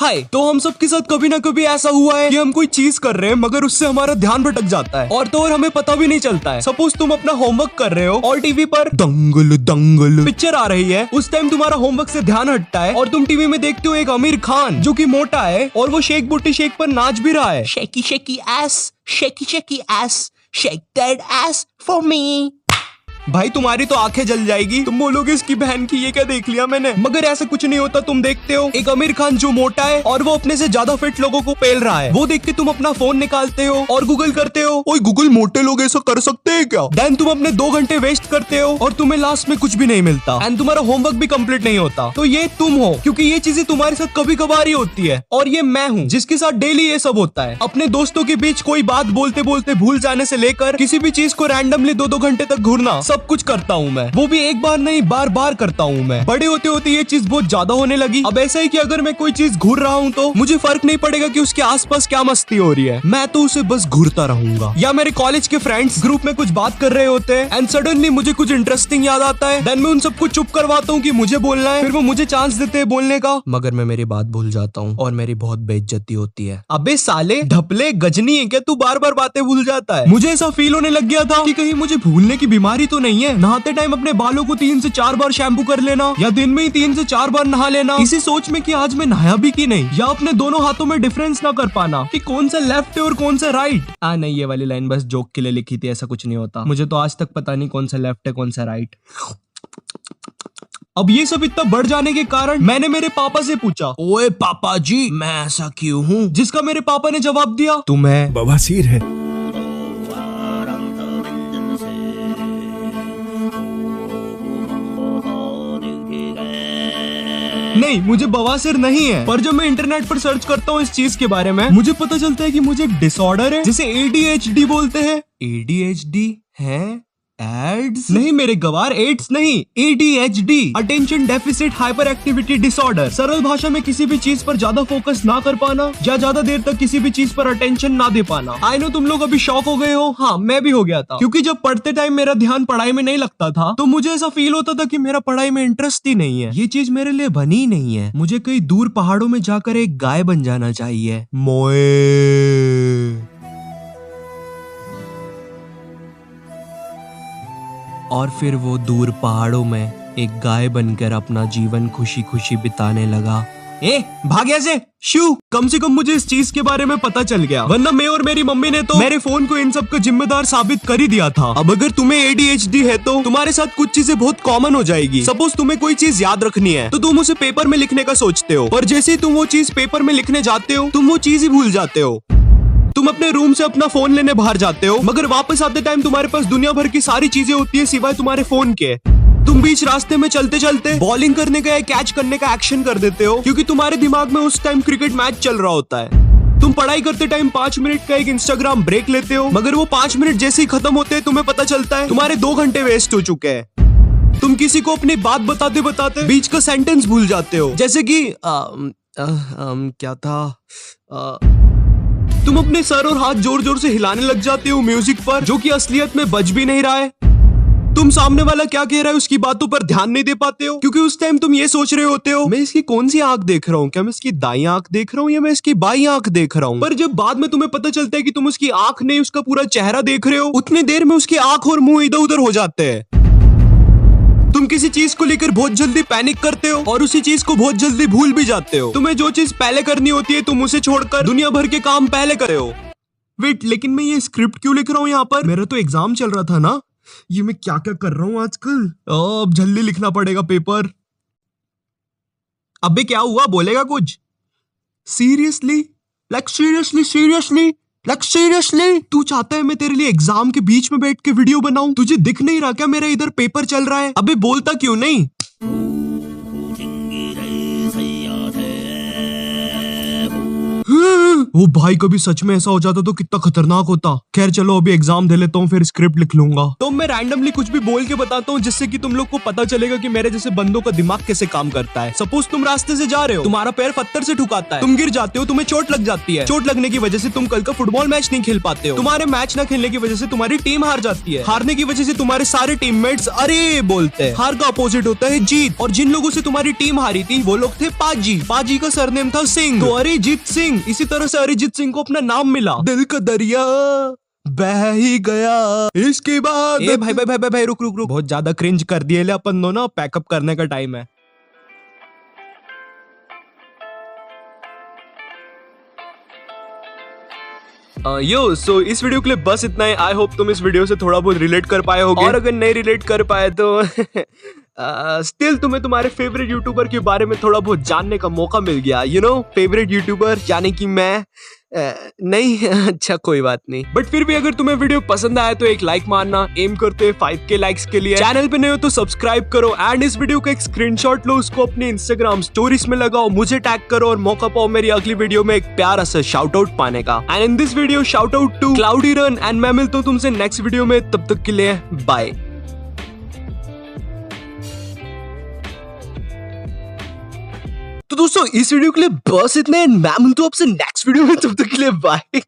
हाय। तो हम सब के साथ कभी ना कभी ऐसा हुआ है कि हम कोई चीज कर रहे हैं मगर उससे हमारा ध्यान भटक जाता है और तो और हमें पता भी नहीं चलता है। सपोज तुम अपना होमवर्क कर रहे हो और टीवी पर दंगल दंगल पिक्चर आ रही है। उस टाइम तुम्हारा होमवर्क से ध्यान हटता है और तुम टीवी में देखते हो एक आमिर खान जो कि मोटा है और वो शेक बूटी शेक पर नाच भी रहा है। Shaky, shaky ass, shaky ass, shake that ass for me. भाई तुम्हारी तो आंखें जल जाएगी, तुम बोलोगे इसकी बहन की ये क्या देख लिया मैंने। मगर ऐसा कुछ नहीं होता। तुम देखते हो एक आमिर खान जो मोटा है और वो अपने से ज्यादा फिट लोगों को पेल रहा है। वो देख के तुम अपना फोन निकालते हो और गूगल करते हो, ओए गूगल मोटे लोग ऐसा कर सकते हैं क्या। देन तुम अपने 2 घंटे वेस्ट करते हो और तुम्हें लास्ट में कुछ भी नहीं मिलता एंड तुम्हारा होमवर्क भी कंप्लीट नहीं होता। तो ये तुम हो, क्योंकि ये चीजें तुम्हारे साथ कभी कभार ही होती है। और ये मैं हूँ जिसके साथ डेली ये सब होता है। अपने दोस्तों के बीच कोई बात बोलते बोलते भूल जाने से लेकर किसी भी चीज को रैंडमली 2-2 घंटे तक घूरना, सब कुछ करता हूँ मैं। वो भी एक बार नहीं, बार बार करता हूँ मैं। बड़े होते होते ये चीज बहुत ज्यादा होने लगी। अब ऐसा है कि अगर मैं कोई चीज घूर रहा हूँ तो मुझे फर्क नहीं पड़ेगा कि उसके आसपास क्या मस्ती हो रही है, मैं तो उसे बस घूरता रहूंगा। या मेरे कॉलेज के फ्रेंड्स ग्रुप में कुछ बात कर रहे होते हैं एंड सडनली मुझे कुछ इंटरेस्टिंग याद आता है। देन मैं उन सबको चुप करवाता हूँ कि मुझे बोलना है। फिर वो मुझे चांस देते हैं बोलने का, मगर मैं मेरी बात भूल जाता हूँ और मेरी बहुत बेइज्जती होती है। अबे साले ढपले गजनी है क्या तू, बार बार बातें भूल जाता है। मुझे ऐसा फील होने लग गया था कि कहीं मुझे भूलने की बीमारी तो नहीं है। नहाते टाइम अपने बालों को 3 से 4 बार शैम्पू कर लेना या दिन में ही 3 से 4 बार नहा लेना, इसी सोच में कि आज मैं नहाया भी कि नहीं। या अपने दोनों हाथों में डिफरेंस ना कर पाना कि कौन सा लेफ्ट है और कौन सा राइट। नहीं, ये वाली लाइन बस जोक के लिए लिखी थी, ऐसा कुछ नहीं होता। मुझे तो आज तक पता नहीं कौन सा लेफ्ट है कौन सा राइट। अब ये सब इतना बढ़ जाने के कारण मैंने मेरे पापा से पूछा, ओए पापा जी मैं ऐसा क्यों हूँ। जिसका मेरे पापा ने जवाब दिया, तुम्हें बवासीर है। नहीं, मुझे बवासीर नहीं है। पर जब मैं इंटरनेट पर सर्च करता हूँ इस चीज के बारे में, मुझे पता चलता है कि मुझे एक डिसऑर्डर है जिसे ADHD बोलते हैं। ADHD है एड्स नहीं मेरे गवार, एड्स नहीं, ADHD attention deficit hyper activity disorder. सरल भाषा में किसी भी चीज पर ज्यादा फोकस ना कर पाना या ज्यादा देर तक किसी भी चीज पर अटेंशन ना दे पाना। आई नो तुम लोग अभी शॉक हो गए हो। हाँ, मैं भी हो गया था, क्योंकि जब पढ़ते टाइम मेरा ध्यान पढ़ाई में नहीं लगता था तो मुझे ऐसा फील होता था कि मेरा पढ़ाई में इंटरेस्ट ही नहीं है। ये चीज मेरे लिए बनी ही नहीं है। मुझे कहीं दूर पहाड़ों में जाकर एक गाय बन जाना चाहिए। मोए। और फिर वो दूर पहाड़ों में एक गाय बनकर अपना जीवन खुशी खुशी बिताने लगा। भाग ऐसे शू। कम से कम मुझे इस चीज के बारे में पता चल गया, वरना मैं और मेरी मम्मी ने तो मेरे फोन को इन सब का जिम्मेदार साबित कर ही दिया था। अब अगर तुम्हें ADHD है तो तुम्हारे साथ कुछ चीजें बहुत कॉमन हो जाएगी। सपोज तुम्हें कोई चीज याद रखनी है तो तुम उसे पेपर में लिखने का सोचते हो, पर जैसे ही तुम वो चीज पेपर में लिखने जाते हो तुम वो चीज ही भूल जाते हो। तुम अपने रूम से अपना फोन लेने बाहर जाते हो, मगर वापस आते टाइम तुम्हारे पास दुनिया भर की सारी चीजें होती है सिवाय तुम्हारे फोन के। तुम बीच रास्ते में चलते चलते बॉलिंग करने का या कैच करने का एक्शन कर देते हो, क्योंकि तुम्हारे दिमाग में उस टाइम क्रिकेट मैच चल रहा होता है। तुम पढ़ाई करते टाइम 5 मिनट का एक इंस्टाग्राम ब्रेक लेते हो, मगर वो 5 मिनट जैसे ही खत्म होते हैं तुम्हें पता चलता है तुम्हारे 2 घंटे वेस्ट हो चुके हैं। तुम किसी को अपनी बात बताते बताते बीच का सेंटेंस भूल जाते हो, जैसे कि क्या था। तुम अपने सर और हाथ जोर जोर से हिलाने लग जाते हो म्यूजिक पर, जो कि असलियत में बज भी नहीं रहा है। तुम सामने वाला क्या कह रहा है उसकी बातों पर ध्यान नहीं दे पाते हो, क्योंकि उस टाइम तुम ये सोच रहे होते हो मैं इसकी कौन सी आंख देख रहा हूँ, क्या मैं इसकी दाईं आंख देख रहा हूँ या मैं इसकी बाईं आंख देख रहा हूँ। पर जब बाद में तुम्हें पता चलता है कि तुम उसकी आंख नहीं उसका पूरा चेहरा देख रहे हो, उतनी देर में उसकी आंख और मुंह इधर उधर हो जाते हैं। तुम किसी चीज को लेकर बहुत जल्दी पैनिक करते हो और उसी चीज को बहुत जल्दी भूल भी जाते हो। तुम्हें जो चीज पहले करनी होती है तुम उसे छोड़कर दुनिया भर के काम पहले करे हो। वेट, लेकिन मैं ये स्क्रिप्ट क्यों लिख रहा हूँ यहाँ पर? मेरा तो एग्जाम चल रहा था ना। ये मैं क्या क्या कर रहा हूँ आजकल। अब जल्दी लिखना पड़ेगा पेपर। अबे क्या हुआ, बोलेगा कुछ? सीरियसली, लाइक सीरियसली तू चाहता है मैं तेरे लिए एग्जाम के बीच में बैठ के वीडियो बनाऊं? तुझे दिख नहीं रहा क्या मेरा इधर पेपर चल रहा है? अबे बोलता क्यों नहीं? वो भाई कभी सच में ऐसा हो जाता तो कितना खतरनाक होता। खैर चलो अभी एग्जाम दे लेता हूँ फिर स्क्रिप्ट लिख लूंगा। तो मैं रैंडमली कुछ भी बोल के बताता हूँ जिससे कि तुम लोग को पता चलेगा कि मेरे जैसे बंदों का दिमाग कैसे काम करता है। सपोज तुम रास्ते से जा रहे हो, तुम्हारा पैर पत्थर से ठुकाता है, तुम गिर जाते हो, तुम्हें चोट लग जाती है। चोट लगने की वजह से तुम कल का फुटबॉल मैच नहीं खेल पाते हो। तुम्हारे मैच ना खेलने की वजह से तुम्हारी टीम हार जाती है। हारने की वजह से तुम्हारे सारे टीममेट्स अरे बोलते हैं। हार का अपोजिट होता है जीत। और जिन लोगों से तुम्हारी टीम हारी थी वो लोग थे पाजी। पाजी का सरनेम था सिंह, तो अरिजीत सिंह। इसी तरह से अरिजीत सिंह को अपना नाम मिला। दिल का दरिया बह ही गया इसके बाद। ए भाई भाई भाई भाई भाई रुक रुक रुक, बहुत ज्यादा क्रिंज कर दिए ले अपन दोनों। पैकअप करने का टाइम है। यो सो इस वीडियो के लिए बस इतना ही। आई होप तुम इस वीडियो से थोड़ा बहुत रिलेट कर पाए होगे, और अगर नहीं रिलेट कर पाए तो स्टिल तुम्हें तुम्हारे फेवरेट यूट्यूबर के बारे में थोड़ा बहुत जानने का मौका मिल गया। यू नो फेवरेट यूट्यूबर यानी कि मैं नहीं अच्छा कोई बात नहीं, बट फिर भी अगर तुम्हें वीडियो पसंद आया तो एक लाइक मारना। एम करते हैं 5K लाइक्स के लिए। चैनल पे नए हो तो सब्सक्राइब करो एंड इस वीडियो का एक स्क्रीनशॉट लो, उसको अपने इंस्टाग्राम स्टोरीज में लगाओ, मुझे टैग करो और मौका पाओ मेरी अगली वीडियो में एक प्यारा सा शाउट आउट पाने का। And in this video shout out to cloudy run. And मैं मिलता हूँ तुमसे नेक्स्ट वीडियो में, तब तक के लिए बाय। तो दोस्तों इस वीडियो के लिए बस इतना, मैं मिलता हूँ आपसे नेक्स्ट वीडियो में, तब तक के लिए बाय।